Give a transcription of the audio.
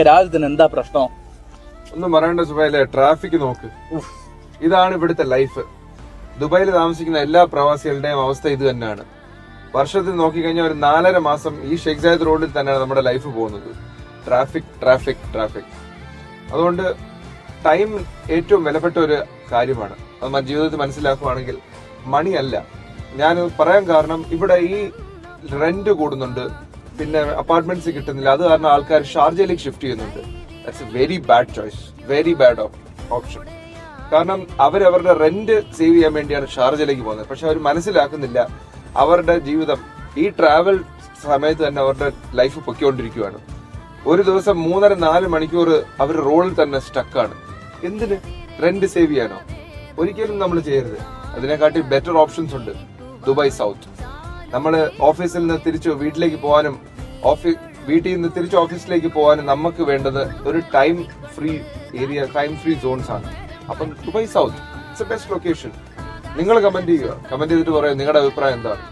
രാജ്യത്തിന് എന്താ പ്രശ്നം? ഒന്നും പറയേണ്ട സുബൈലെ, ട്രാഫിക് നോക്ക്. ഇതാണ് ഇവിടുത്തെ ലൈഫ്. ദുബായിൽ താമസിക്കുന്ന എല്ലാ പ്രവാസികളുടെയും അവസ്ഥ ഇത് തന്നെയാണ്. വർഷത്തിൽ നോക്കിക്കഴിഞ്ഞാൽ ഒരു 4.5 മാസം ഈ ഷെയ്ഖ് സായിദ് റോഡിൽ തന്നെയാണ് നമ്മുടെ ലൈഫ് പോകുന്നത്. Traffic traffic traffic. അതുകൊണ്ട് ടൈം ഏറ്റവും വിലപ്പെട്ട ഒരു കാര്യമാണ്. അത് നമ്മുടെ ജീവിതത്തിൽ മനസ്സിലാക്കുകയാണെങ്കിൽ മണിയല്ല. ഞാൻ പറയാൻ കാരണം ഇവിടെ ഈ റെന്റ് കൂടുന്നുണ്ട്, പിന്നെ അപ്പാർട്ട്മെന്റ്സ് കിട്ടുന്നില്ല. അത് കാരണം ആൾക്കാർ ഷാർജയിലേക്ക് ഷിഫ്റ്റ് ചെയ്യുന്നുണ്ട്. That's A very bad choice, very bad option. കാരണം അവരവരുടെ റെന്റ് സേവ് ചെയ്യാൻ വേണ്ടിയാണ് ഷാർജയിലേക്ക് പോകുന്നത്. പക്ഷെ അവർ മനസ്സിലാക്കുന്നില്ല അവരുടെ ജീവിതം ഈ ട്രാവൽ സമയത്ത് തന്നെ അവരുടെ ലൈഫ് പൊയ്ക്കൊണ്ടിരിക്കുകയാണ്. ഒരു ദിവസം 3.5-4 മണിക്കൂർ അവർ റോഡിൽ തന്നെ സ്റ്റക്കാണ്. എന്തിന്? റെന്റ് സേവ് ചെയ്യാനോ? ഒരിക്കലും നമ്മൾ ചെയ്യരുത്. അതിനെക്കാട്ടി ബെറ്റർ ഓപ്ഷൻസ് ഉണ്ട്. Dubai south. നമ്മൾ ഓഫീസിൽ നിന്ന് തിരിച്ചു വീട്ടിലേക്ക് പോകാനും വീട്ടിൽ നിന്ന് തിരിച്ച് ഓഫീസിലേക്ക് പോകാനും നമുക്ക് വേണ്ടത് ഒരു time free area, time free zones ആണ്. അപ്പം Dubai south it's a best location. നിങ്ങൾ കമന്റ് ചെയ്യുക. കമന്റ് ചെയ്തിട്ട് പറയാം നിങ്ങളുടെ അഭിപ്രായം എന്താണ്.